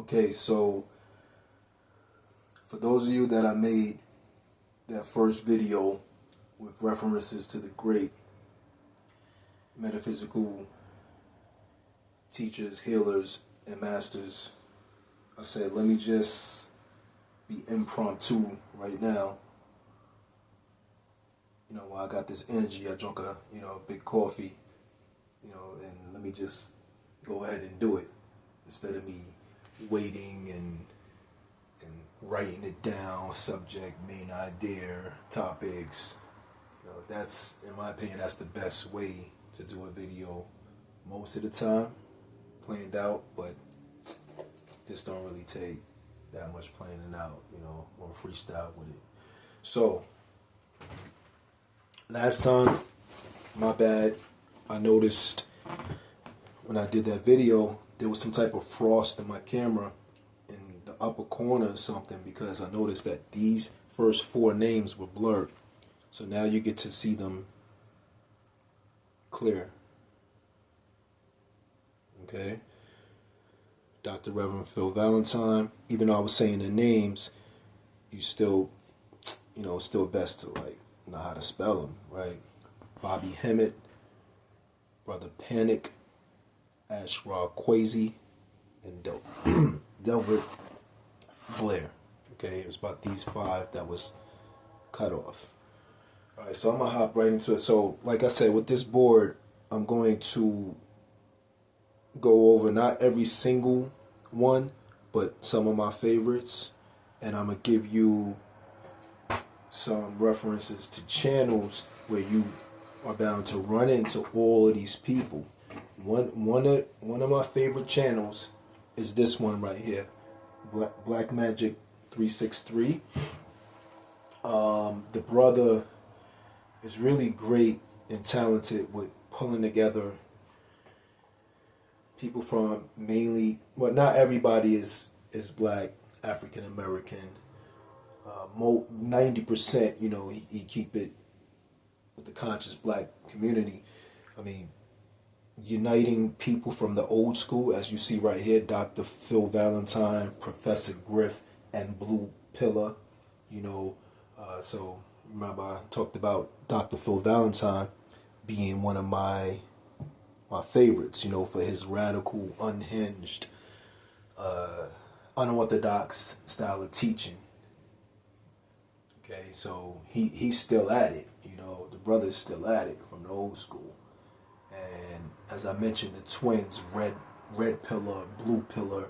Okay, so for those of you that I made that first video with references to the great metaphysical teachers, healers, and masters, I said, let me just be impromptu right now. You know, while I got this energy, I drunk a big coffee, and let me just go ahead and do it instead of me waiting and writing it down, subject, main idea, topics. That's, in my opinion, that's the best way to do a video most of the time, planned out, but this don't really take that much planning out, or freestyle with it. So, last time, my bad, I noticed when I did that video, there was some type of frost in my camera in the upper corner or something, because I noticed that these first four names were blurred. So now you get to see them clear. Okay? Dr. Reverend Phil Valentine, even though I was saying the names, you still, it's still best to know how to spell them, right? Bobby Hemmett, Brother Panic, Ashra Kwesi, and Delbert Blair. Okay, it was about these five that was cut off. All right, so I'm gonna hop right into it. So, like I said, with this board, I'm going to go over not every single one, but some of my favorites, and I'm gonna give you some references to channels where you are bound to run into all of these people. One of my favorite channels is this one right here, Black Magic 363. The brother is really great and talented with pulling together people from mainly, well, not everybody is black, African American. 90%, he keep it with the conscious black community. I mean, uniting people from the old school, as you see right here, Dr. Phil Valentine, Professor Griff, and Blue Pillar. So remember I talked about Dr. Phil Valentine being one of my favorites, for his radical, unhinged, unorthodox style of teaching. Okay, so he's still at it, the brother's still at it from the old school. And as I mentioned, the twins, red pillar, blue pillar,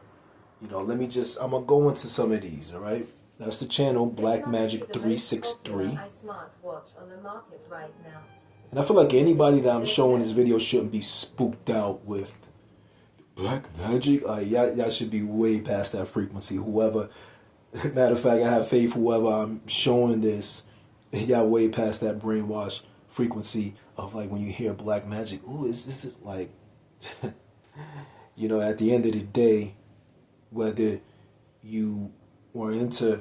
I'm gonna go into some of these, all right? That's the channel, Black Magic 363. And I feel like anybody that I'm showing this video shouldn't be spooked out with black magic. Y'all should be way past that frequency. Whoever, matter of fact, I have faith, whoever I'm showing this, y'all way past that brainwash frequency of when you hear black magic. Ooh, this is like, at the end of the day, whether you were into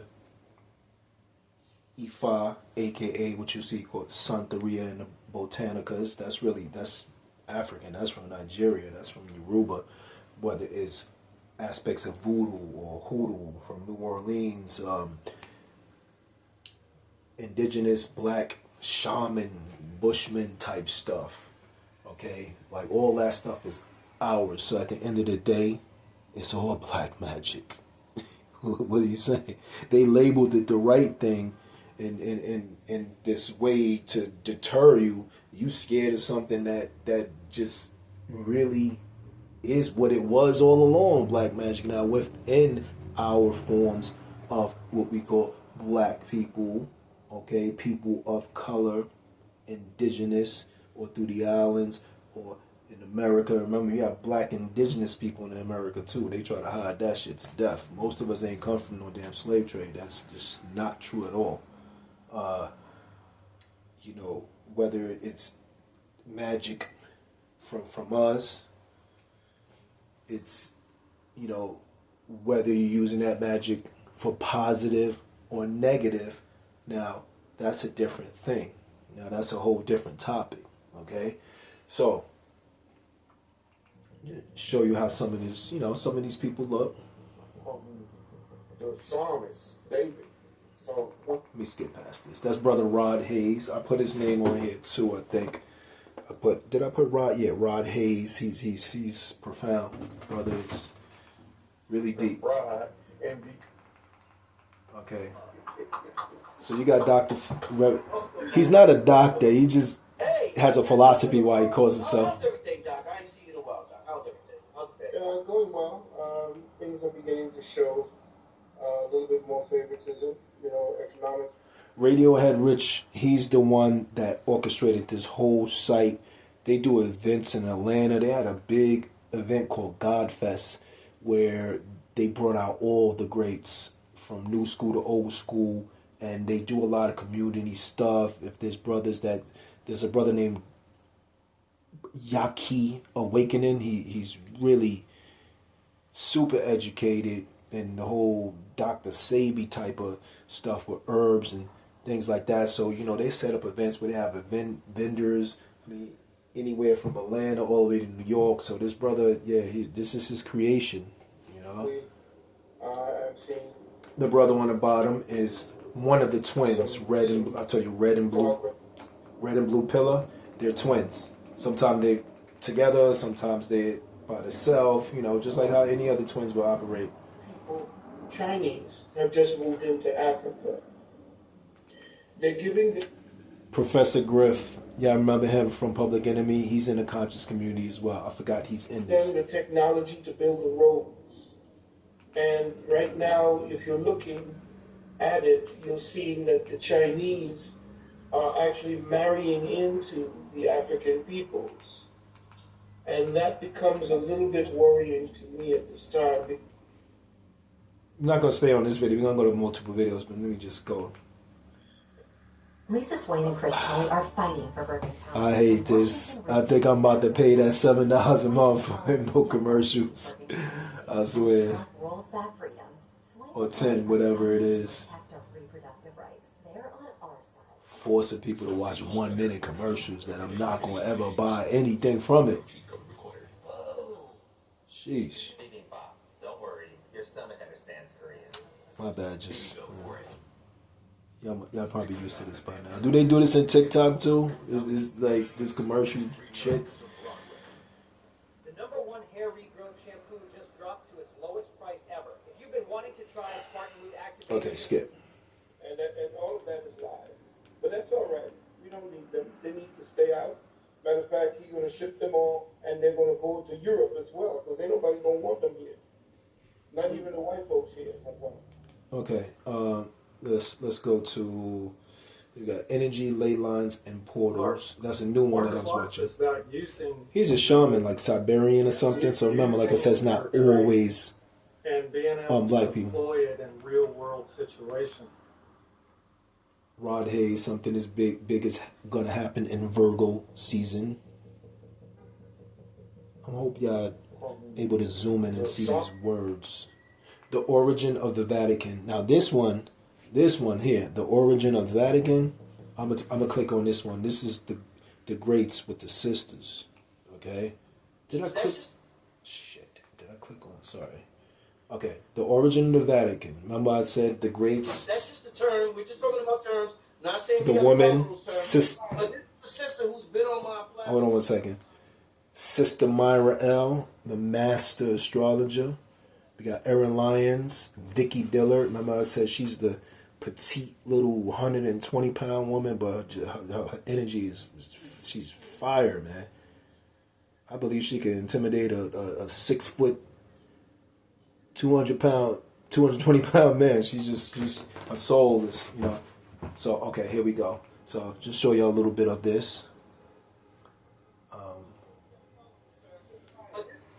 Ifa, aka what you see called Santeria and the Botanicas, that's African, that's from Nigeria, that's from Yoruba, whether it's aspects of voodoo or hoodoo from New Orleans, indigenous black shaman, bushman type stuff, okay? All that stuff is ours. So at the end of the day, it's all black magic. What are you saying? They labeled it the right thing in this way to deter you. You scared of something that just really is what it was all along, black magic. Now within our forms of what we call black people, okay, people of color, indigenous, or through the islands, or in America. Remember, you have black indigenous people in America too. They try to hide that shit to death. Most of us ain't come from no damn slave trade. That's just not true at all. Whether it's magic from us, it's, whether you're using that magic for positive or negative, now that's a different thing. Now that's a whole different topic, okay? So, show you how some of these people look. the psalmist, David. So let me skip past this. That's Brother Rod Hayes. I put his name on here too, I think. Did I put Rod? Yeah, Rod Hayes. He's profound. Brother is really deep. Rod and Okay. So you got he's not a doctor. He just has a philosophy why he calls himself. How's everything, Doc? I ain't seen you in a while, Doc. How's everything? How's it? going well. Things are beginning to show a little bit more favoritism, economic. Radiohead Rich, he's the one that orchestrated this whole site. They do events in Atlanta. They had a big event called Godfest where they brought out all the greats from new school to old school, and they do a lot of community stuff. If there's there's a brother named Yaki Awakening. He's really super educated in the whole Dr. Sabi type of stuff with herbs and things like that. So, they set up events where they have vendors, anywhere from Atlanta all the way to New York. So this brother, this is his creation, I'm seeing The brother on the bottom is one of the twins, red and blue pillar. They're twins. Sometimes they're together, sometimes they're by themselves, just like how any other twins will operate. Chinese have just moved into Africa. They're giving Professor Griff, y'all remember him from Public Enemy? He's in the conscious community as well. I forgot he's in this. them the technology to build the roads. And right now, if you're looking at it, you'll see that the Chinese are actually marrying into the African peoples. And that becomes a little bit worrying to me at this time. I'm not going to stay on this video. We're going to go to multiple videos, but let me just go. Lisa Swain and Chris Kelly are fighting for Bergen County. I hate this. I think I'm about to pay that $7 a month for no commercials. I swear. Rolls back freedoms. Or 10, whatever it is. Protect our reproductive rights. They're on our side. Forcing people to watch 1 minute commercials that I'm not going to ever buy anything from it. Sheesh. Don't worry, your stomach understands Korean. My bad, just... Y'all probably used to this by now. Do they do this in TikTok too? Is like this commercial shit? The #1 hair regrowth shampoo just dropped to its lowest price ever. If you've been wanting to try a Spartan Root Activator... Okay, skip. And all of that is lies. But that's all right. We don't need them. They need to stay out. Matter of fact, he's going to ship them all, and they're going to go to Europe as well, because ain't nobody going to want them here. Not even the white folks here. Okay, let's go to, you got energy, ley lines, and portals. That's a new one that I was watching. He's a shaman, like Siberian or something. So remember, like I said, it's not always and being able black to people. employ it in real world situations. Rod Hayes, something is big is gonna happen in Virgo season. I hope y'all able to zoom in and see these words. The origin of the Vatican. Now this one here, the origin of the Vatican. I'm gonna click on this one. This is the greats with the sisters. Okay. Did I click? Shit. Did I click on? Sorry. Okay. The origin of the Vatican. Remember I said the greats. That's just the term. We're just talking about terms. Not saying The woman, sister. But this is the sister who's been on my platform. Hold on one second. Sister Myra L, the master astrologer. We got Erin Lyons, Vicky Dillard. Remember I said she's the petite little 120-pound woman, but her energy she's fire, man. I believe she can intimidate a 6 foot, 220-pound man. She's her soul is, So, okay, here we go. So, just show you a little bit of this. But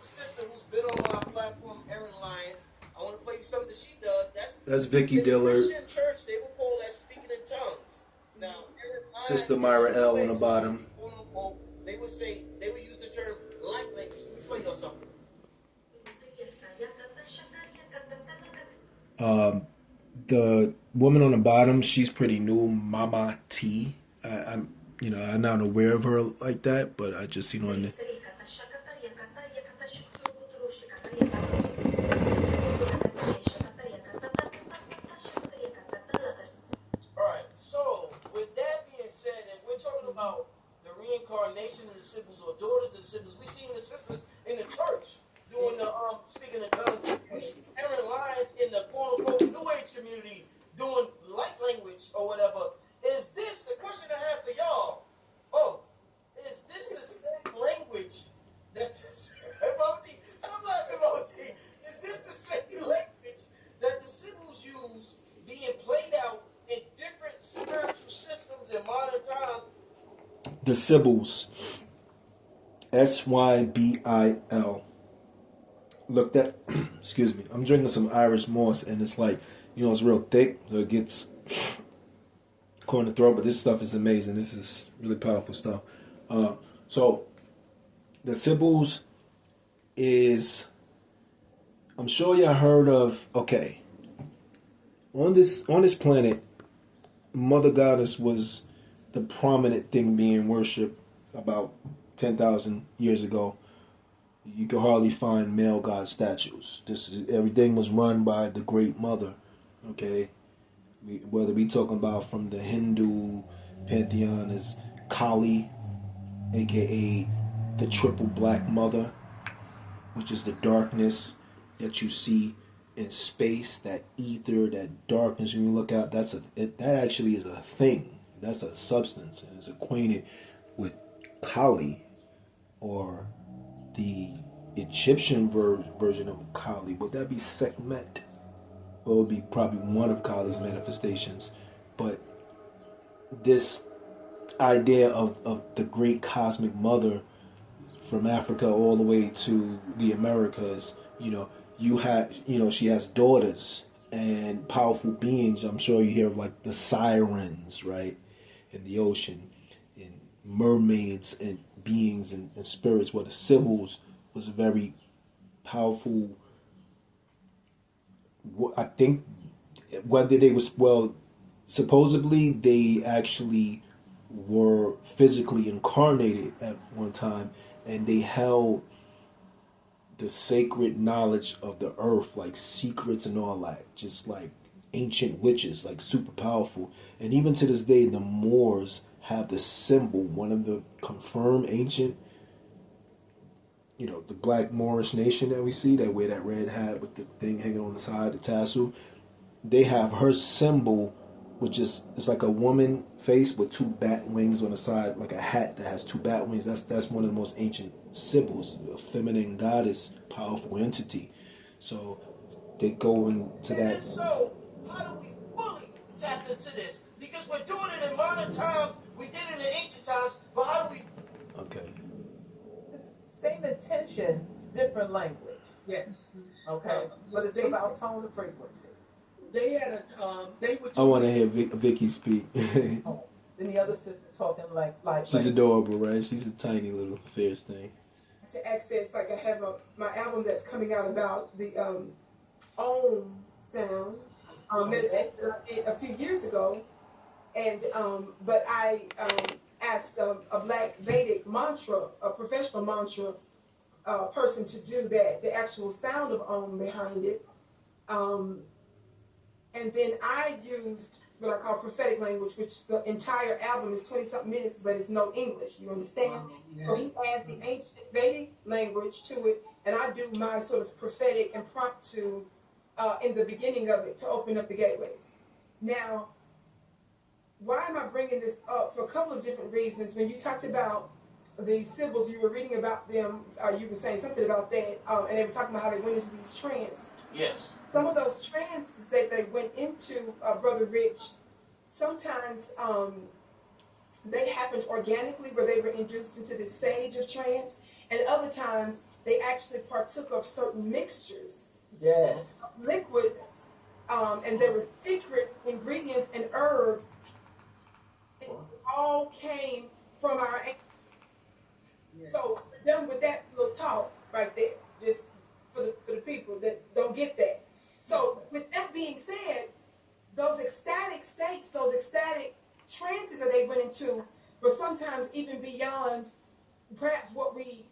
the sister who's been on my platform, Erin Lyons, I want to play you something that she does. That's Vicky Dillard. In the Christian church, they will call that speaking in tongues. Now, Erin Lyons, Sister Myra L on the bottom. Quote unquote, they would use the term light language. Let me play you something. The woman on the bottom, she's pretty new, Mama T. I'm not aware of her like that, but I just seen her on the... generation of the Sibyls or daughters of the Sibyls. We seen the sisters in the church doing the speaking in tongues. We see Aaron Lyons in the quote unquote New Age community doing light language or whatever. Is this the question I have for y'all? Oh, is this the same language that emoji? Some like emoji. Is this the same language that the Sibyls use being played out in different spiritual systems in modern times? The Sibyls, Sybil. Look that. Excuse me. I'm drinking some Irish moss, and it's like, it's real thick, so it gets caught in the throat. But this stuff is amazing. This is really powerful stuff. So the Sibyls is, I'm sure y'all heard of. Okay, on this planet, Mother Goddess was the prominent thing being worshipped about 10,000 years ago. You could hardly find male god statues. Everything was run by the Great Mother. Okay, whether we talking about from the Hindu pantheon as Kali, aka the Triple Black Mother, which is the darkness that you see in space, that ether, that darkness. When you look out, that actually is a thing. That's a substance, and is acquainted with Kali, or the Egyptian version of Kali. Would that be Sekhmet? Well, it would be probably one of Kali's manifestations. But this idea of the great cosmic mother from Africa all the way to the Americas, she has daughters and powerful beings. I'm sure you hear of like the sirens, right, in the ocean, and mermaids and beings and spirits. Well, the Sibyls was a very powerful, I think, whether they was, supposedly they actually were physically incarnated at one time, and they held the sacred knowledge of the earth, like secrets and all that, just like ancient witches, like super powerful. And even to this day, the Moors have the symbol, one of the confirmed ancient, the black Moorish nation that we see, that wear that red hat with the thing hanging on the side, the tassel. They have her symbol, which is, it's like a woman face with two bat wings on the side, like a hat that has two bat wings. That's one of the most ancient symbols, a feminine goddess, powerful entity. So they go into that. And so, how do we fully tap into this? Because we're doing it in modern times, we did it in ancient times, but how do we? Okay. Same intention, different language. Yes. Okay, but it's about tone and frequency. They had they would. I want to hear Vicky speak. Then the other sister talking like She's adorable, right? She's a tiny little fierce thing. To access, like I have my album that's coming out about the Om sound a few years ago, and but I asked a black Vedic mantra, a professional mantra person to do that, the actual sound of Om behind it. And then I used what I call prophetic language, which the entire album is 20-something minutes, but it's no English. You understand? Yeah. So he adds the ancient Vedic language to it, and I do my sort of prophetic impromptu in the beginning of it to open up the gateways. Now, why am I bringing this up? For a couple of different reasons. When you talked about the Sibyls, you were reading about them, you were saying something about that, and they were talking about how they went into these trance. Yes. Some of those trances that they went into, Brother Rich, sometimes they happened organically, where they were induced into this stage of trance, and other times they actually partook of certain mixtures, yes, liquids, and there were secret ingredients and herbs. It all came from our. Yeah. So done with that little talk right there, just for the people that don't get that. So with that being said, those ecstatic states, those ecstatic trances that they went into were sometimes even beyond perhaps what we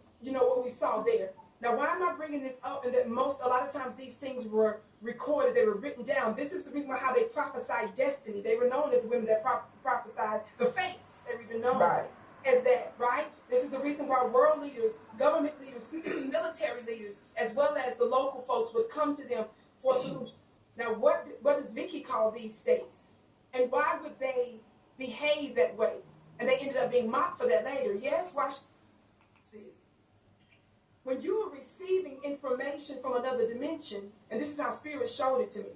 saw there. Now, why am I bringing this up? And that a lot of times these things were recorded, they were written down. This is the reason why how they prophesied destiny. They were known as women that prophesied the fates. They were even known. Right. as that, right? This is the reason why world leaders, government leaders, military leaders, as well as the local folks would come to them for solutions. Now, what does Vicky call these states? And why would they behave that way? And they ended up being mocked for that later. Yes, watch this. When you are receiving information from another dimension, and this is how Spirit showed it to me,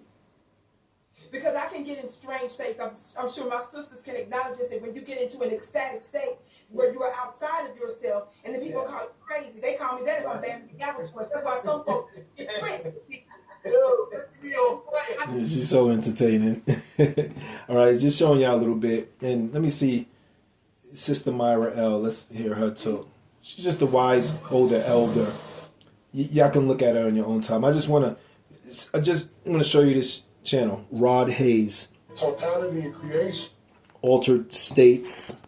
because I can get in strange states. I'm sure my sisters can acknowledge this, that when you get into an ecstatic state where you are outside of yourself, and the people call you crazy. They call me that if I'm bad with gavel twists. That's why some folks get tricked. She's so entertaining. All right, just showing y'all a little bit. And let me see Sister Myra L. Let's hear her talk. She's just a wise older elder. Y'all can look at her on your own time. I just want to show you this channel, Rod Hayes. Totality of creation. Altered States.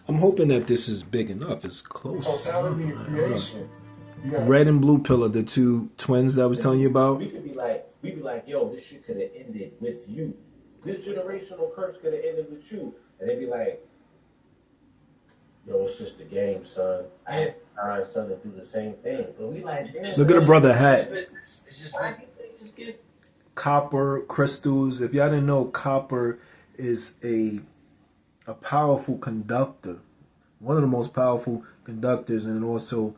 I'm hoping that this is big enough. It's close. Totality of creation. Red and Blue Pillar, the two twins that I was telling you about. We be like, yo, this shit could have ended with you. This generational curse could have ended with you. And they be like, yo, it's just a game, son. I had my son to do the same thing. But we like, look at the brother hat. It's just Copper, crystals. If y'all didn't know, copper is a powerful conductor. One of the most powerful conductors, and also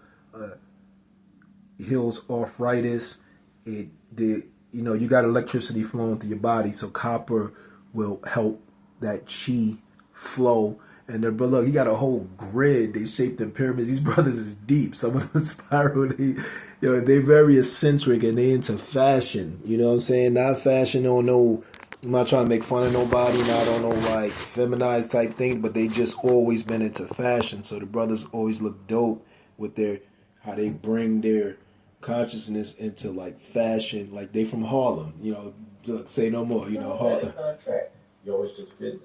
heals arthritis. You got electricity flowing through your body, so copper will help that chi flow. And but look, he got a whole grid. They shaped in pyramids. These brothers is deep. Some of them spiral. They very eccentric and they into fashion. You know what I'm saying? Not fashion on no. I'm not trying to make fun of nobody. Not on no like feminized type thing. But they just always been into fashion. So the brothers always look dope with how they bring their consciousness into like fashion. Like they from Harlem. Look, say no more. Harlem. Yo, it's just business.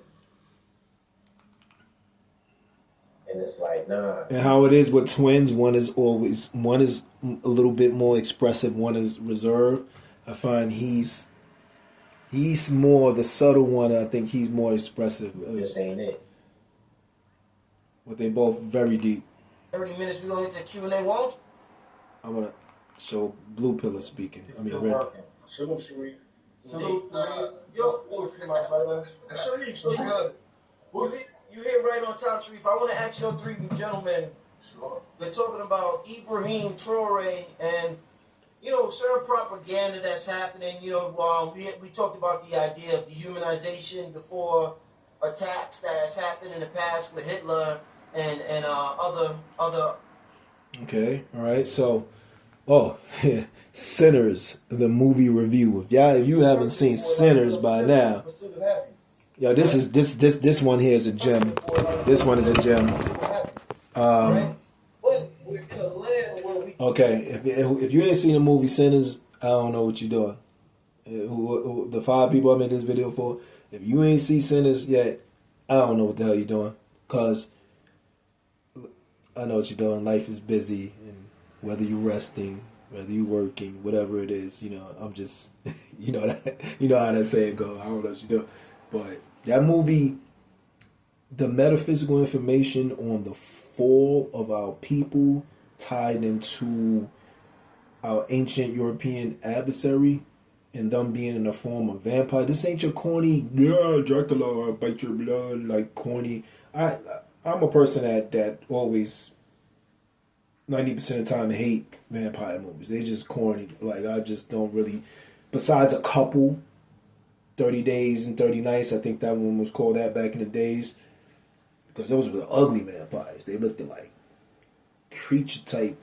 And it's like, nah. And how it is with twins, one is a little bit more expressive, one is reserved. I find he's more the subtle one. I think he's more expressive. This ain't it. But they both very deep. 30 minutes, we're going to get to Q&A, won't you? I'm going to show Blue Pillar speaking. I mean, Red. Salute, Sharif. Salute, my brother. Sharif, you hit right on top, Sharif. I want to ask your three gentlemen. Sure. We're talking about Ibrahim Traore and, certain propaganda that's happening. We talked about the idea of dehumanization before attacks that has happened in the past with Hitler and other. Okay, all right. So, Sinners, the movie review. If you haven't seen Sinners by now. Yo, this one here is a gem. This one is a gem. Okay, if you didn't see the movie Sinners, I don't know what you're doing. The 5 people I made this video for, if you ain't see Sinners yet, I don't know what the hell you're doing. Cause I know what you're doing. Life is busy, and whether you're resting, whether you're working, whatever it is, I'm just, you know how that saying go. I don't know what you're doing. But that movie, the metaphysical information on the fall of our people tied into our ancient European adversary and them being in the form of vampire. This ain't your corny, Dracula, I'll bite your blood, like corny. I'm a person that always 90% of the time hate vampire movies. They just corny. Like I just don't really, besides a couple, 30 Days and 30 Nights, I think that one was called that back in the days. Because those were the ugly vampires. They looked like creature type.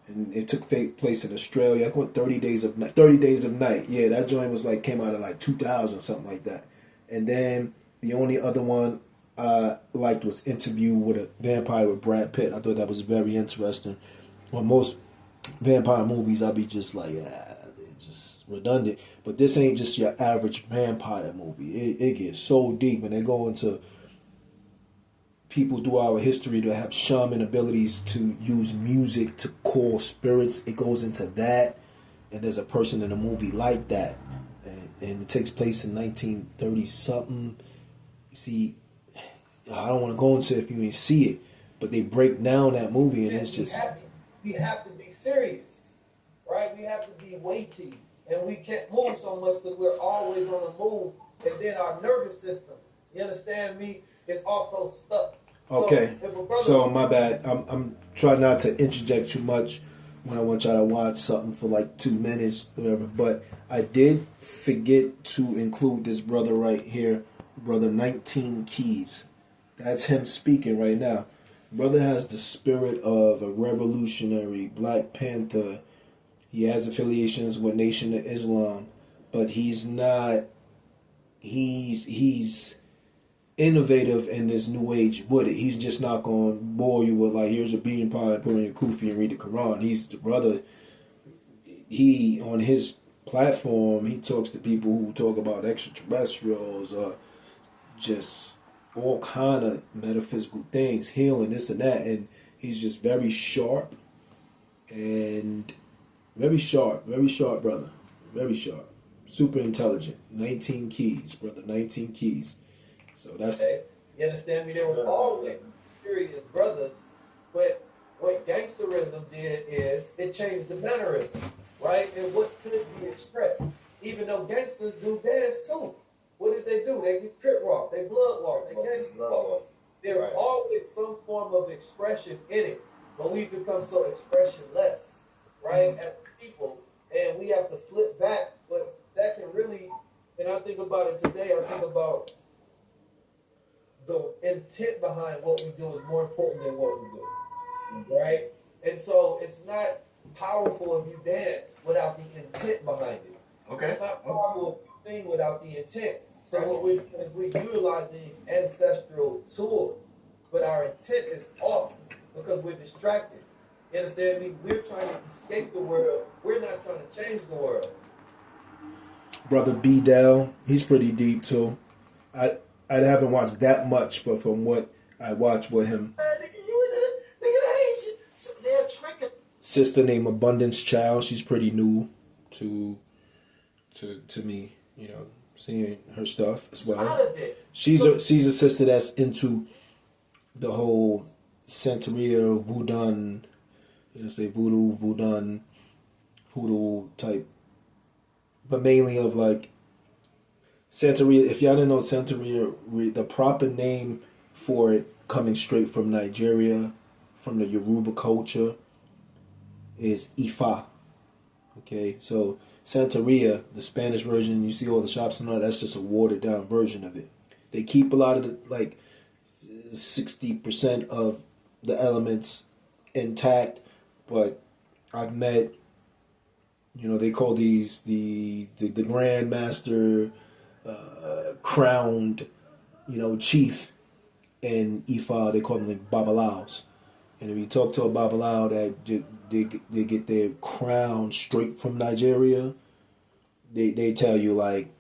And it took place in Australia. I call it 30 Days of Night. Yeah, that joint was came out of 2000 or something like that. And then the only other one I liked was Interview with a Vampire with Brad Pitt. I thought that was very interesting. Well, most vampire movies, I'll be just they're just redundant. But this ain't just your average vampire movie. It gets so deep, and they go into people through our history that have shaman abilities to use music to call spirits. It goes into that, and there's a person in a movie like that, and it takes place in 1930 something. You see, I don't want to go into it if you ain't see it, but they break down that movie and it's just. We have to be serious, right? We have to be weighty, and we can't move so much because we're always on the move. And then our nervous system, you understand me, is also stuck. Okay, so my bad. I'm trying not to interject too much when I want y'all to watch something for like 2 minutes, whatever. But I did forget to include this brother right here, brother 19 Keys. That's him speaking right now. Brother has the spirit of a revolutionary, Black Panther. He has affiliations with Nation of Islam, but he's not. He's innovative in this new age with it. He's just not going to bore you with like, here's a bean pie and put on your kufi and read the Quran. He's the brother. He on his platform, he talks to people who talk about extraterrestrials or just all kind of metaphysical things, healing, this and that, and he's just very sharp and very sharp brother, very sharp, super intelligent. 19 Keys, brother, 19 Keys. So that's. Okay. You understand me? There was always serious brothers, but what gangsterism did is it changed the mannerism, right? And what could be expressed, even though gangsters do dance too. What did they do? They get crip walk, they blood walk, they gangster walk. There's always some form of expression in it, but we become so expressionless, right? As people, and we have to flip back. But that can really, and I think about it today. I think about the intent behind what we do is more important than what we do, right? And so it's not powerful if you dance without the intent behind it. Okay. It's not powerful if you sing without the intent. So what we do is we utilize these ancestral tools, but our intent is off because we're distracted. You understand me? We're trying to escape the world. We're not trying to change the world. Brother B. Dell, he's pretty deep too. I haven't watched that much, but from what I watched with him. They're tricking. Sister named Abundance Child, she's pretty new to me, you know, seeing her stuff as well. She's a sister that's into the whole Santeria, Voodoo, you know, say voodoo type, but mainly of like Santeria. If y'all didn't know Santeria, the proper name for it, coming straight from Nigeria, from the Yoruba culture, is Ifa. Okay, so Santeria, the Spanish version, you see all the shops and all, that's just a watered down version of it. They keep a lot of the, like 60% of the elements intact, but I've met, you know, they call these the Grand Master, crowned, you know, chief in Ifa. They call them like Babalaos. And if you talk to a Babalao that they get their crown straight from Nigeria, they tell you like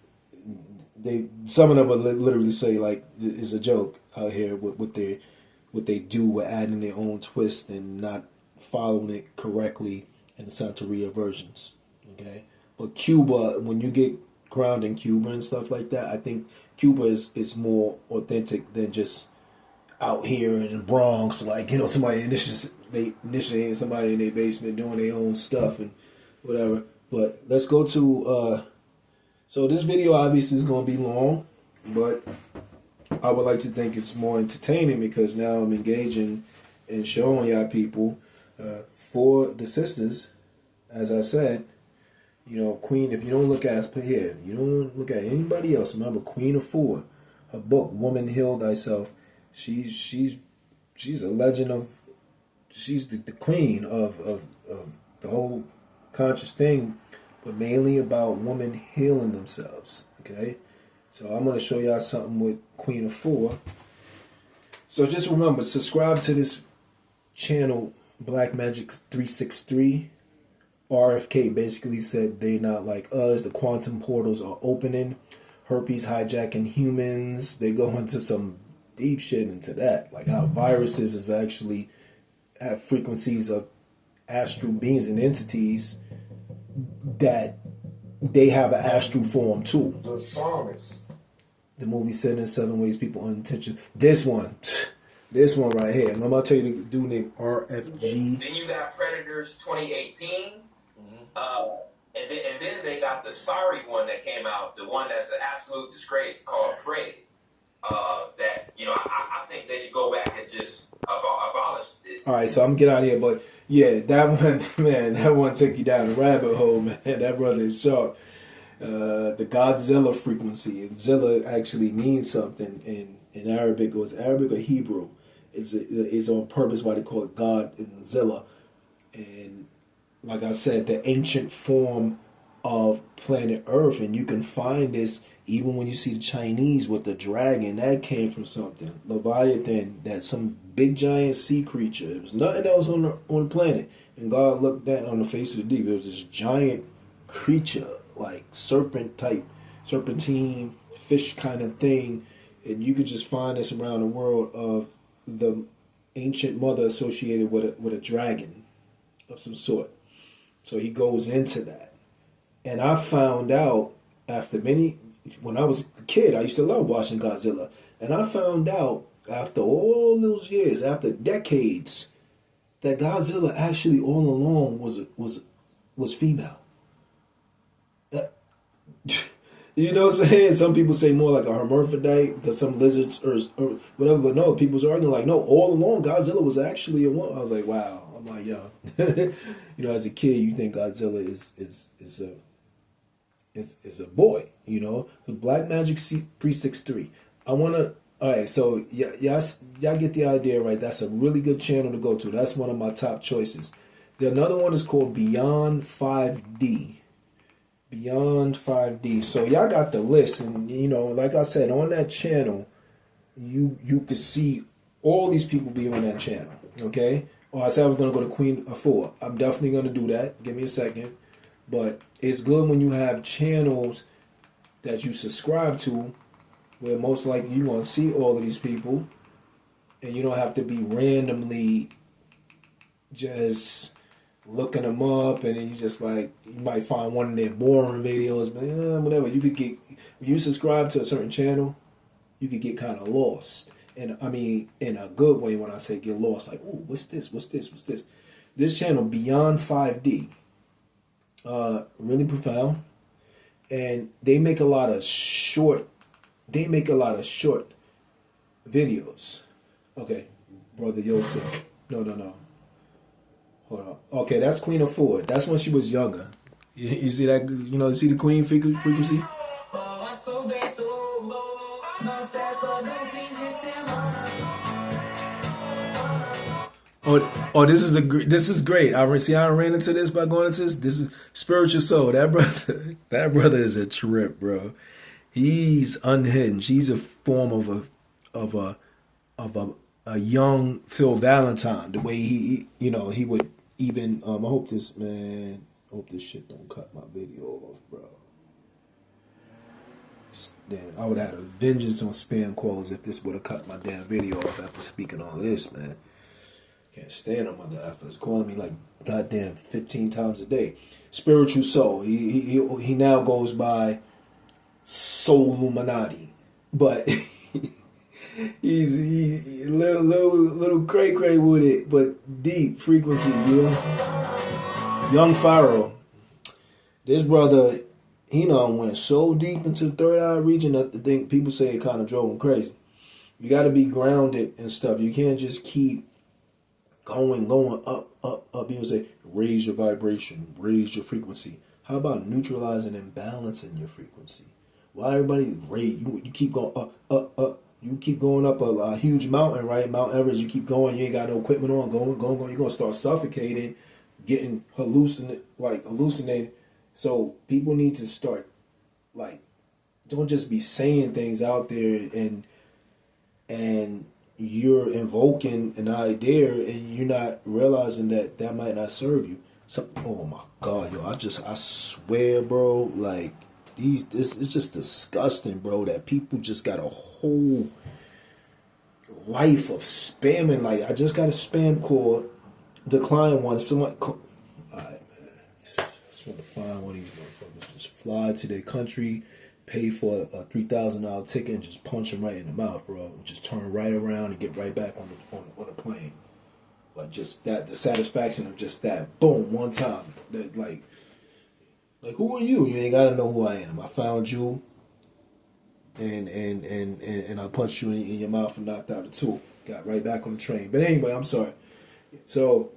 some of them will literally say like it's a joke out here with what they do with adding their own twist and not following it correctly in the Santeria versions. Okay, but Cuba, when you get crowned in Cuba and stuff like that, I think Cuba is more authentic than just out here in the Bronx, like, you know, somebody initiating somebody in their basement doing their own stuff and whatever. But let's go to so this video obviously is going to be long, but I would like to think it's more entertaining because now I'm engaging and showing y'all people for the sisters, as I said, you know, Queen, if you don't look at us here, you don't look at anybody else, remember Queen of Four, her book, Woman Heal Thyself, she's a legend of, she's the queen of the whole conscious thing, but mainly about women healing themselves. Okay, so I'm going to show y'all something with Queen of Four. So just remember, subscribe to this channel, Black Magic 363. RFK basically said they're not like us. The quantum portals are opening. Herpes hijacking humans. They go into some deep shit into that, like how viruses is actually have frequencies of astral beings and entities that they have an astral form too. The psalmist. The movie Seven Ways People Unintentional. This one right here. I'm about to tell you the dude named RFG. Then you got Predators 2018. And then they got the sorry one that came out, the one that's an absolute disgrace called Prey. That, I think they should go back and just abolish it. All right, so I'm gonna get out of here, but yeah, that one, man, that one took you down the rabbit hole, man. That brother is sharp. The Godzilla frequency, and Zilla actually means something in Arabic. It was Arabic or Hebrew. It's on purpose why they call it God in Zilla. And like I said, the ancient form of planet Earth, and you can find this even when you see the Chinese with the dragon. That came from something. Leviathan, that's some big giant sea creature. It was nothing else on the planet. And God looked down on the face of the deep. There was this giant creature, like serpentine fish kind of thing. And you could just find this around the world of the ancient mother associated with a dragon of some sort. So he goes into that. And I found out when I was a kid, I used to love watching Godzilla. And I found out after all those years, after decades, that Godzilla actually all along was female. You know what I'm saying? Some people say more like a hermaphrodite because some lizards or whatever, but no, people's arguing like, no, all along Godzilla was actually a woman. I was like, wow. I'm like, yo. As a kid, you think Godzilla is a boy, The Black Magic 363. All right, so y'all get the idea, right? That's a really good channel to go to. That's one of my top choices. The another one is called Beyond 5D. Beyond 5D. So y'all got the list, and like I said, on that channel, you could see all these people be on that channel. Okay. Oh, I said I was gonna go to Queen of 4. I'm definitely gonna do that. Give me a second. But it's good when you have channels that you subscribe to, where most likely you're gonna see all of these people, and you don't have to be randomly just looking them up, and then you might find one of their boring videos, but whatever. You could get, when you subscribe to a certain channel, you could get kind of lost. And I mean, in a good way when I say get lost, like, ooh, what's this? This channel, Beyond 5D, really profound. And they make a lot of short videos. Okay, Brother Yosef. No. Hold on. Okay, that's Queen of 4. That's when she was younger. You see that? See the Queen frequency? Oh, this is great. I ran into this by going into this. This is Spiritual Soul. That brother is a trip, bro. He's unhinged. He's a form of a young Phil Valentine. The way he would even. I hope this shit don't cut my video off, bro. Damn, I would have had a vengeance on spam callers if this would have cut my damn video off after speaking all of this, man. Can't stand them mother effers calling me like goddamn 15 times a day. Spiritual Soul. He now goes by Soul Illuminati, but he's a little cray with it, but deep frequency, Young Pharaoh. This brother, he went so deep into the third eye region that the thing people say it kind of drove him crazy. You got to be grounded and stuff. You can't just keep going up. People say, raise your vibration, raise your frequency. How about neutralizing and balancing your frequency? Why everybody raise? You keep going up. You keep going up a huge mountain, right? Mount Everest. You keep going. You ain't got no equipment on. Going. You're gonna start suffocating, getting hallucinating. So people need to start, don't just be saying things out there and you're invoking an idea and you're not realizing that might not serve you. Oh my God, yo, I swear, bro, this is just disgusting, bro, that people just got a whole life of spamming. I just got a spam call, decline one. Someone, all right, man. Just want to find one of these motherfuckers, just fly to their country pay for a $3,000 ticket and just punch him right in the mouth, bro. Just turn right around and get right back on the plane. Like just that, the satisfaction of just that, boom, one time. That like who are you? You ain't gotta know who I am. I found you, and I punched you in your mouth and knocked out a tooth. Got right back on the train. But anyway, I'm sorry. So,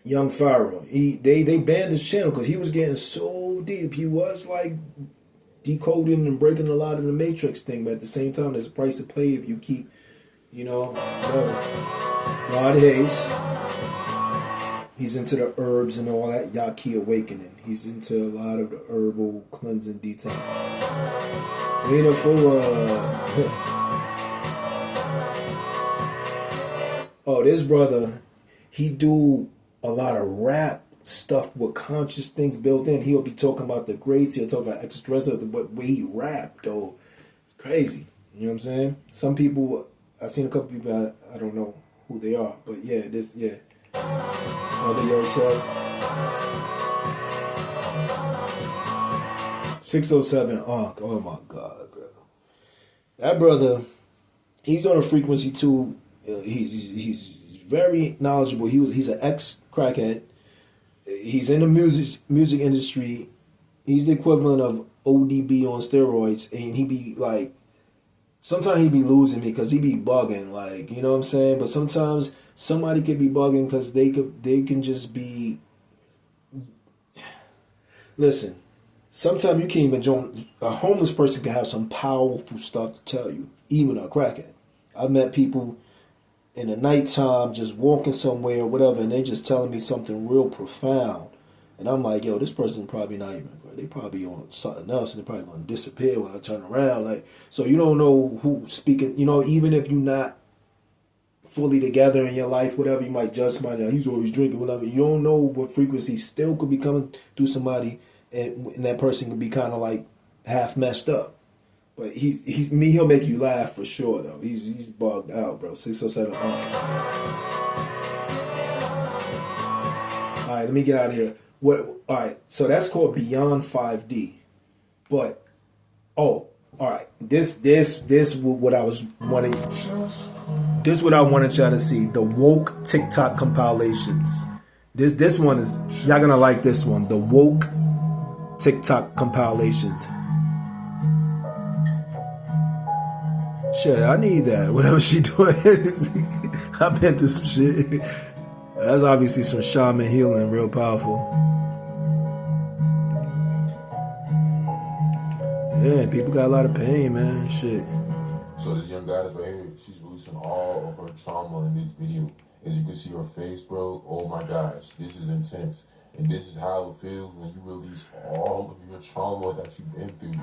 Young Pharaoh, they banned his channel because he was getting so deep. He was like decoding and breaking a lot of the Matrix thing, but at the same time, there's a price to pay if you keep, Rod Hayes. He's into the herbs and all that Yaqui awakening. He's into a lot of the herbal cleansing detail. Lena Oh, this brother, he do a lot of rap stuff with conscious things built in. He'll be talking about the greats. He'll talk about extraterrestrial, but way he rap, though, it's crazy. You know what I'm saying? Some people, I've seen a couple people, I don't know who they are, but yeah, Brother Yosef. 607 Ankh. Oh my God, bro. That brother, he's on a frequency too. He's very knowledgeable. He's an ex-crackhead. He's in the music industry. He's the equivalent of ODB on steroids, and he be like, sometimes he be losing me because he be bugging, like, you know what I'm saying? But sometimes somebody could be bugging because they can just be. Listen, sometimes you can't even join. A homeless person can have some powerful stuff to tell you, even a crackhead. I've met people in the nighttime just walking somewhere or whatever, and they just telling me something real profound. And I'm like, yo, this person probably not even, they probably on something else, and they're probably going to disappear when I turn around. Like, so you don't know who's speaking, even if you're not fully together in your life, whatever, you might judge somebody, he's always drinking, whatever. You don't know what frequency still could be coming through somebody, and that person could be kind of like half messed up. But he'll make you laugh for sure, though. He's bugged out, bro. 607. All right, let me get out of here. All right, so that's called Beyond 5D. But all right, this what I was wanting. This what I wanted y'all to see. The woke TikTok compilations. This one is, y'all gonna like this one. The woke TikTok compilations. Shit, I need that. Whatever she doing. I've been through some shit. That's obviously some shaman healing, real powerful. Yeah, people got a lot of pain, man. Shit. So this young goddess right here, she's releasing all of her trauma in this video. As you can see her face, bro, oh my gosh, this is intense. And this is how it feels when you release all of your trauma that you've been through.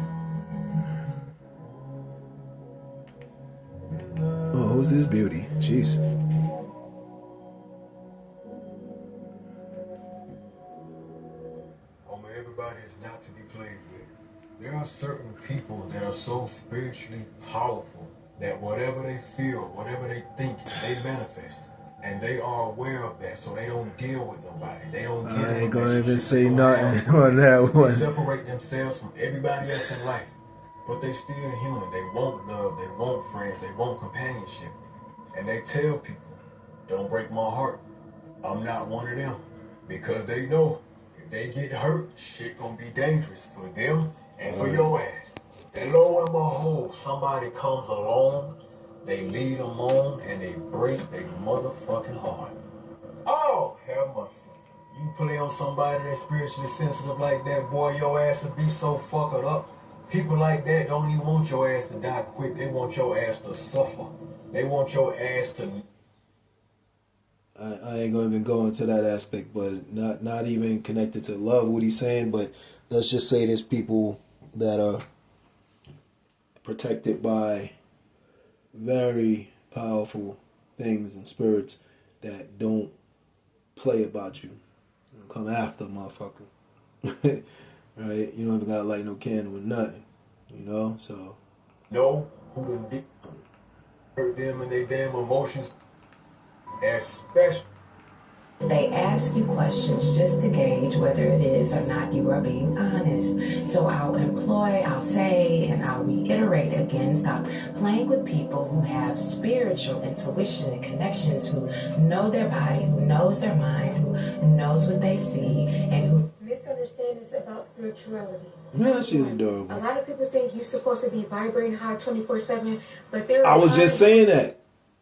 Oh, who's this beauty? Jeez. Everybody is not to be played with. There are certain people that are so spiritually powerful that whatever they feel, whatever they think, they manifest. And they are aware of that, so they don't deal with nobody. They don't get I ain't gonna even say nothing on that one. They separate themselves from everybody else in life. But they still human. They want love, they want friends, they want companionship. And they tell people, don't break my heart. I'm not one of them. Because they know if they get hurt, shit gonna be dangerous for them and for your ass. And lo and behold, somebody comes along, they lead them on, and they break their motherfucking heart. Oh, have mercy. You play on somebody that's spiritually sensitive like that, boy, your ass will be so fucked up. People like that don't even want your ass to die quick. They want your ass to suffer. They want your ass to... I ain't gonna even go into that aspect, but not even connected to love, what he's saying, but let's just say there's people that are protected by very powerful things and spirits that don't play about you. Come after a motherfucker. Right? You don't even gotta light no candle with nothing. So know who done hurt them and they damn emotions, especially They ask you questions just to gauge whether it is or not you are being honest. So I'll say, and I'll reiterate again, stop playing with people who have spiritual intuition and connections, who know their body, who knows their mind, who knows what they see, and who misunderstandings about spirituality. Man, she's adorable. A lot of people think you're supposed to be vibrating high 24/7, but I was just saying that.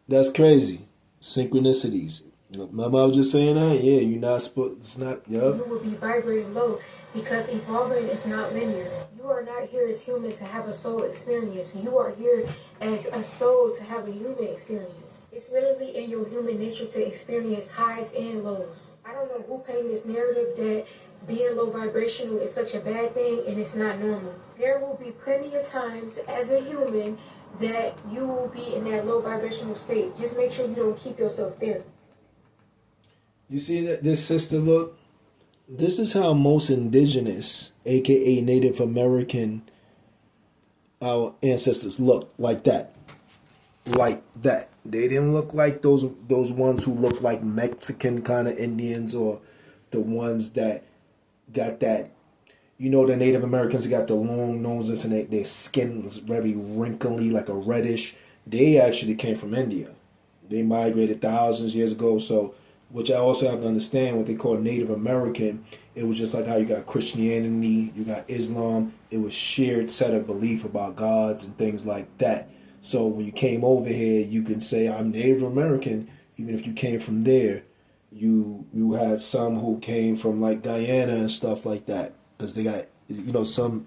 That's crazy. Synchronicities. Remember I was just saying that? Yeah, you're not supposed, it's not, yeah. You will be vibrating low because evolving is not linear. You are not here as human to have a soul experience. You are here as a soul to have a human experience. It's literally in your human nature to experience highs and lows. I don't know who painted this narrative that being low vibrational is such a bad thing and it's not normal. There will be plenty of times as a human that you will be in that low vibrational state. Just make sure you don't keep yourself there. You see that this sister look? This is how most indigenous, aka Native American, our ancestors look, like that. Like that. They didn't look like those ones who look like Mexican kind of Indians, or the ones that got that. You know, the Native Americans got the long noses and their skin was very wrinkly, like a reddish. They actually came from India. They migrated thousands of years ago. So, which I also have to understand, what they call Native American, it was just like how you got Christianity, you got Islam. It was shared set of belief about gods and things like that. So when you came over here, you can say, I'm Native American, even if you came from there. You had some who came from like Guyana and stuff like that. Because they got, you know, some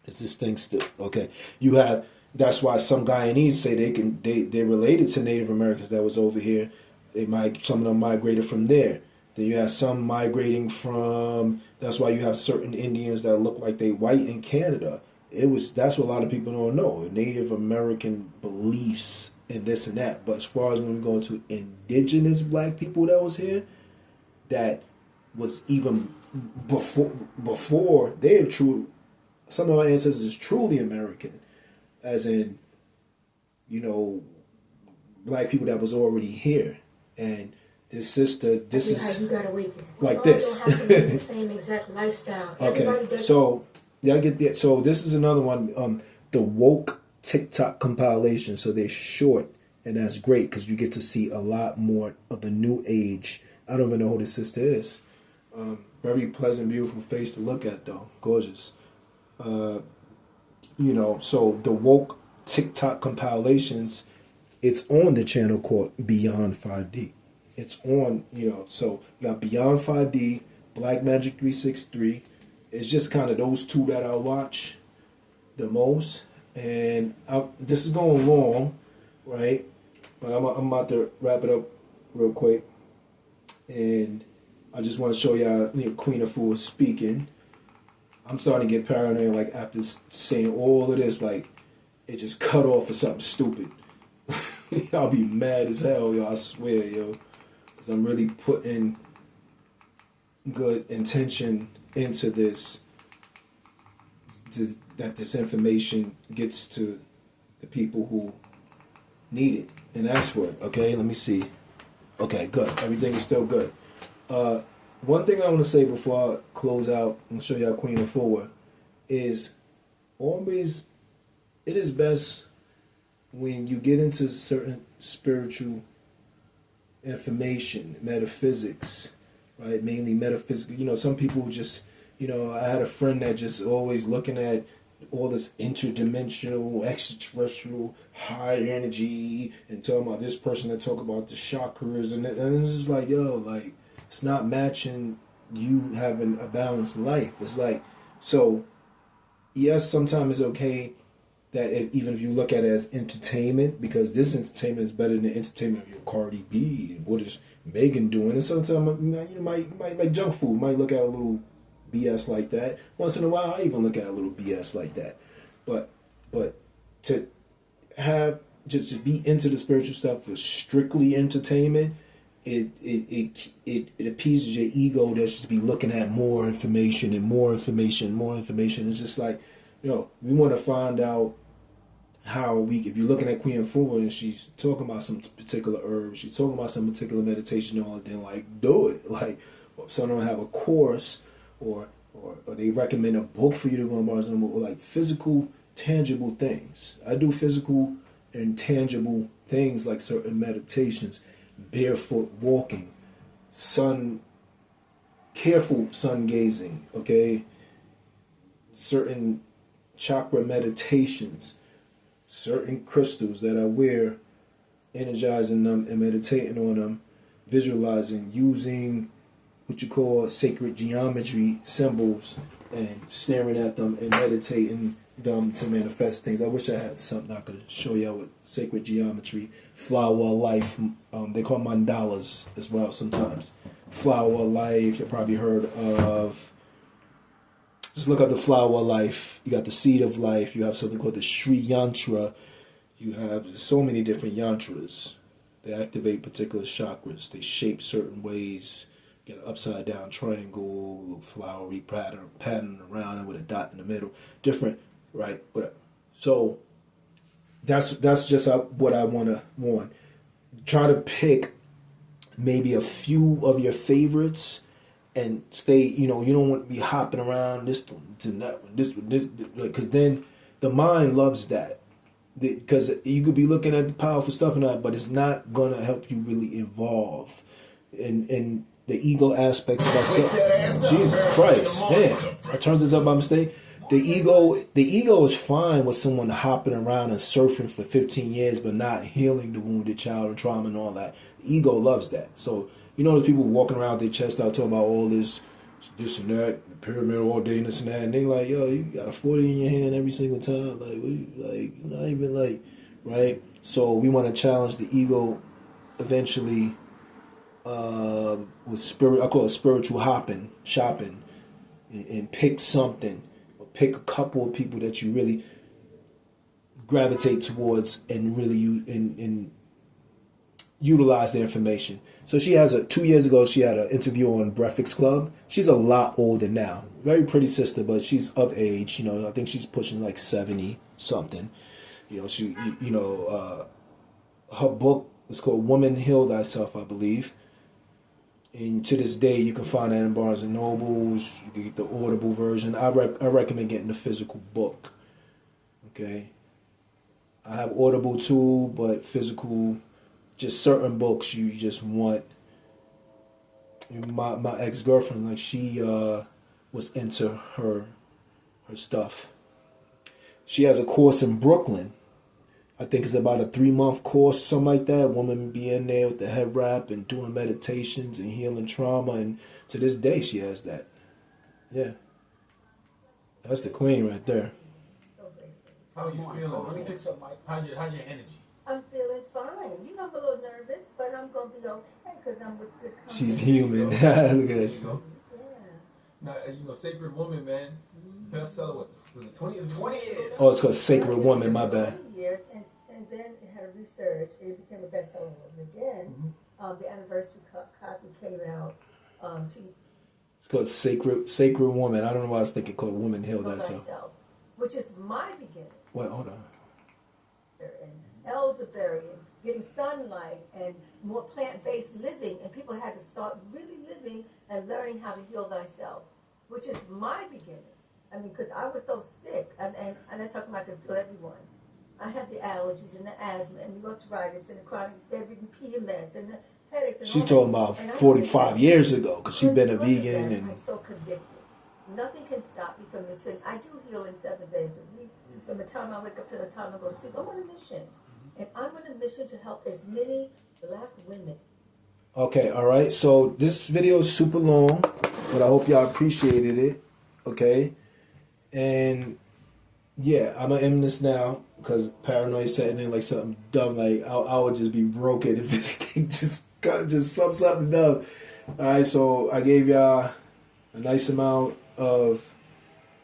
is this thing still okay? You have, that's why some Guyanese say they're related to Native Americans that was over here. Some of them migrated from there. Then you have some migrating from. That's why you have certain Indians that look like they white in Canada. That's what a lot of people don't know. Native American beliefs and this and that. But as far as when we go to indigenous black people that was here, that was even before they're true. Some of our ancestors is truly American, as in, you know, black people that was already here. And this sister, this is how you got awakened. like this. Don't have to live the same exact lifestyle. Okay, so yeah, I get that. So this is another one, the woke TikTok compilation. So they're short, and that's great because you get to see a lot more of the new age. I don't even know who this sister is. Very pleasant, beautiful face to look at, though. Gorgeous. You know, so the woke TikTok compilations, it's on the channel called Beyond 5D. It's on, you know, so you got Beyond 5D, Black Magic 363. It's just kind of those two that I watch the most. And this is going long, right? But I'm about to wrap it up real quick. And I just want to show y'all, you know, Queen of Fools speaking. I'm starting to get paranoid, like, after saying all of this, like, it just cut off for something stupid. I'll be mad as hell, yo, I swear, yo. Because I'm really putting good intention into this, that this information gets to the people who need it and ask for it. Okay, let me see. Okay, good. Everything is still good. One thing I want to say before I close out and show y'all Queen of Forward is always, it is best when you get into certain spiritual information, metaphysics, right? Mainly metaphysical. You know, some people just, you know, I had a friend that just always looking at all this interdimensional, extraterrestrial, high energy, and talking about this person that talk about the chakras, and it's just like, yo, like, it's not matching you having a balanced life. It's like, so, yes, sometimes it's okay that even if you look at it as entertainment, because this entertainment is better than the entertainment of your Cardi B and what is Megan doing, and sometimes you might like junk food, might look at a little BS like that. Once in a while, I even look at a little BS like that. But to have just be into the spiritual stuff for strictly entertainment, it appeases your ego that's just be looking at more information and more information, more information. It's just like, you know, we want to find out how if you're looking at Queen Fu and she's talking about some particular herb, she's talking about some particular meditation, or then like do it. Like, some of them have a course, or they recommend a book for you to go on Barnes and Noble, or like physical, tangible things. I do physical and tangible things like certain meditations, barefoot walking, careful sun gazing, okay? Certain chakra meditations, certain crystals that I wear, energizing them and meditating on them, visualizing, using what you call sacred geometry symbols and staring at them and meditating them to manifest things. I wish I had something I could show y'all with sacred geometry, flower life. They call mandalas as well sometimes. Flower life, you probably heard of. Just look up the flower life. You got the seed of life. You have something called the Sri Yantra. You have so many different yantras. They activate particular chakras. They shape certain ways. Get an upside down triangle, little flowery pattern around it with a dot in the middle. Different, right? Whatever. So that's just what I want to warn. Try to pick maybe a few of your favorites and stay, you don't want to be hopping around this one to that one, this one, this, because then the mind loves that. Because you could be looking at the powerful stuff and that, but it's not going to help you really evolve in the ego aspects of ourselves. Jesus Christ, damn! I turned this up by mistake. The ego is fine with someone hopping around and surfing for 15 years, but not healing the wounded child and trauma and all that. The ego loves that. So there's people walking around with their chest out talking about all this and that, the pyramid all day and this and that, and they like, yo, you got a 40 in your hand every single time, not even right? So we want to challenge the ego eventually with spirit. I call it spiritual shopping, and pick something, or pick a couple of people that you really gravitate towards and really and utilize their information. So she has 2 years ago, she had an interview on Breakfast Club. She's a lot older now. Very pretty sister, but she's of age. I think she's pushing like 70 something. Her book is called Woman Heal Thyself, I believe. And to this day, you can find that in Barnes and Nobles. You can get the Audible version. I recommend getting the physical book. Okay. I have Audible too, but physical, just certain books you just want. My ex-girlfriend, like, she was into her stuff. She has a course in Brooklyn. I think it's about a 3-month course, something like that. Woman be in there with the head wrap and doing meditations and healing trauma, and to this day she has that. Yeah. That's the queen right there. How are you feeling? Let me fix up how's your energy? I'm feeling fine. I'm a little nervous, but I'm going to be okay because I'm with good company. She's human. Look at that. Now, Sacred Woman, man. Bestseller, was it 20 years? Oh, it's called Sacred Woman, my bad. 20 years, and then it had a research. It became a bestseller again. The anniversary copy came out. It's called Sacred Woman. I don't know why I was thinking called Woman Heal Thyself. Which is my beginning. What? Hold on. And elderberry and getting sunlight and more plant-based living, and people had to start really living and learning how to heal thyself, which is my beginning. I mean, because I was so sick, and that's something I could feel everyone. I had the allergies and the asthma and the arthritis and the chronic PMS and the headaches. And she's talking about 45 years ago, because she's been a vegan. I'm so convicted. Nothing can stop me from this. And I do heal in 7 days a week. From the time I wake up to the time I go to sleep, I'm on a mission. And I'm on a mission to help as many Black women. Okay, all right. So this video is super long, but I hope y'all appreciated it. Okay. And yeah, I'm going to end this now because paranoia setting in like something dumb. Like I would just be broken if this thing just something dumb. All right. So I gave y'all a nice amount of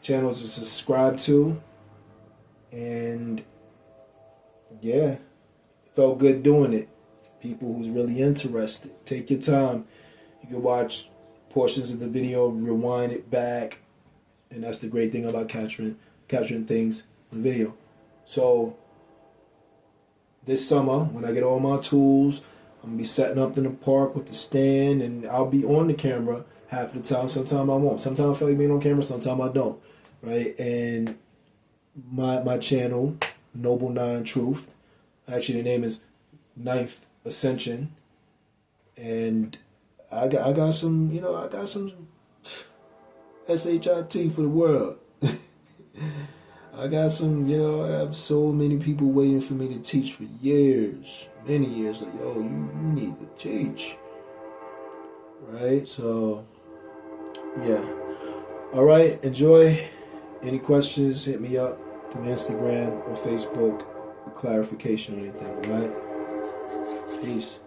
channels to subscribe to, and yeah, felt good doing it. People who's really interested, take your time. You can watch portions of the video, rewind it back, and that's the great thing about capturing things in video. So this summer, when I get all my tools, I'm gonna be setting up in the park with the stand, and I'll be on the camera half of the time. Sometimes I won't. Sometimes I feel like being on camera. Sometimes I don't. Right? And my channel, Noble Nine Truth. Actually, the name is Ninth Ascension, and I got some, I got some SHIT for the world. I got some, I have so many people waiting for me to teach for years, many years. Like, yo, you need to teach, right? So, yeah. All right, enjoy. Any questions, hit me up through Instagram or Facebook for clarification or anything, all right? Peace.